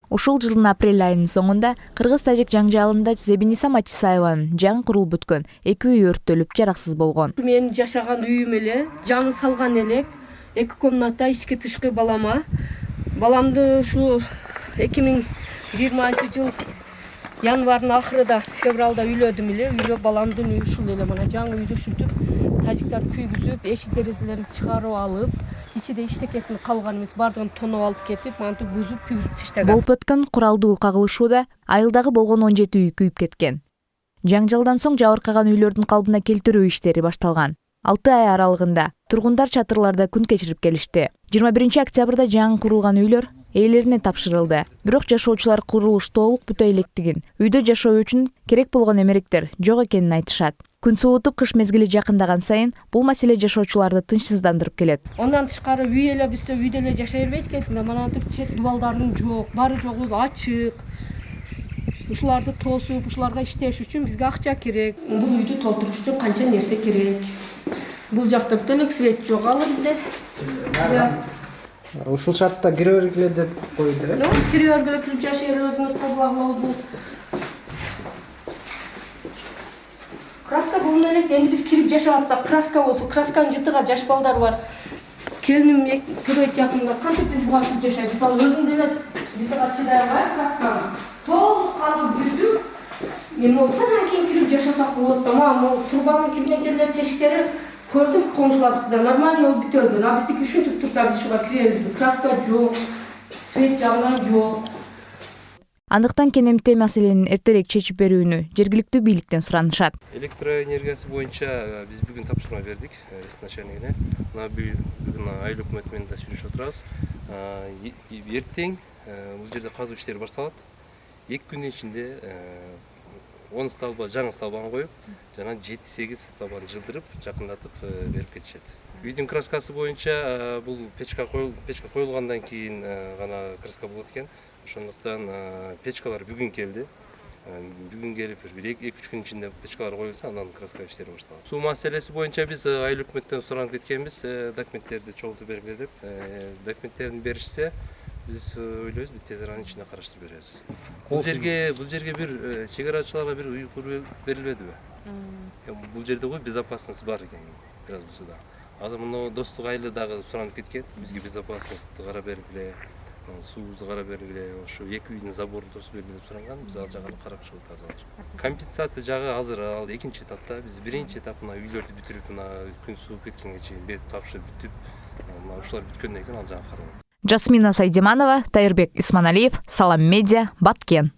Ушул жылдын апрель айынын соңунда кыргыз-тажик жаңжалында Зебиниса Матисаеванын жаңы курулуп бүткөн 2 үй өрттөлүп жараксыз болгон. Мен жашаган үйүм эле жаңы салган элек 2 комната ички тышкы балама. Баламды ушу 2020 жыл январнын ахырында февралда үйлөдүм эле. Үйлөп баламдын үйү ушул эле мына жаңы үйдү ушинтип тажиктер күйгүзүп, эшик терезелерин чыгарып алып, ичиде иштекесин калган эмес, бардыгын тоноп алып кетип, мантип бузуп, күйгүзүп таштаган. Болуп өткөн куралдуу кагылышууда айылдагы болгон 17 үй күйүп кеткен. Жаңжалдан соң жабыркаган үйлөрдүн калыбына келтирүү иштери башталган. 6 ай аралыгында тургундар чатырларда күн кечирип келишти. 21 октябрда жаңы курулган үйлөр ээлерине тапшырылды. Бирок жашоочулар курулуш толук бүтө электигин, үйдө жашоо үчүн керек болгон эмеректер жок экенин айтышат. Күн суутуп, кыш мезгили жакындаган сайын бул маселе жашоочуларды тынчсыздандырып келет. Ondan тышкары үй эле биз үйдө эле жашай бербейт экенсиң да, манатип чет дубалдардын жок, баары жогубуз ачык. Ушуларды тосуп, ушуларга иштеш үчүн бизге акча керек. Бул үйдү толтуруш үчүн канча нерсе керек. Бул жакта бүтөлүк свет жок ал бизде. Ушул шартта кире бергиле деп койду, э? Кире бергиле, кирип жашай бер, өзүңөр тазалап албыл. Краска болун элек, эми биз кирип жашап атсак, краска болсо, красканын жытыга жаш балдар бар. Келиним көрөйт жакында, кантип биз буга кирип жашайбыз? Мисалы өзүм деле жытыга чыдай албайм красканы. Толук калып бүтүп, эми болсо анан кийин кирип жашасак болот да. Могу турбанын кирген жерлери, тешиктери көрдүм комшулардыкыда нормально болуп бүтөргөн. А биздики ушинтип турса биз шуга киребизби? Краска жок, свет жагынан жок. Андыктан кенемте маселени эртерээк чечип берүүнү жергиликтүү бийликтен суранышат. Электроэнергиясы боюнча биз бүгүн тапшырма бердик начальнигине. Бүгүн айыл өкмөтү менен да сүйлөшүп отурабыз. Эртең бул жерде казуу иштери башталат. 2 күндүн ичинде 10 столба жаңы столбаны коюп, жана 7-8 столбаны жылдырып, жакындатып берип кетишет. Үйдүн краскасы боюнча бул печка коюлгандан кийин гана краска болот экен. Ошондуктан печкалар бүгүн келди. Бүгүн келип 2-3 күн ичинде печкалар коюлса, андан краска иштери башталат. Суу маселеси боюнча биз айыл өкмөттөн суранып кеткенбиз, документтерди чогултуп бергиле деп. Документтерин беришсе, биз ойлойбуз, тез аранын ичинде караштырып беребиз. Бул жерге бир чегарачыларга бир үй куруп берилбедиби? Бул жерде го безопасность бар экен, бираз болсо да. Азыр мына достук айылы дагы суранып кеткен, бизге безопасностьты карап бергиле, суубузду карап бергиле, ошо 2 үйдүн заборун тосуп бергиле деп суранган, биз ал жагын карап чыгып азыр. Компенсация жагы азыр ал 2-чи этапта, биз 1-чи этап мына үйлөрдү бүтүрүп, мына күн сууп кеткенге чейин берип тапшырып бүтүп, мына ушулар бүткөндөн кийин ал жагы каралат. Жасмина Сайдиманова, Тайырбек Исманалиев, Салам Медиа, Баткен.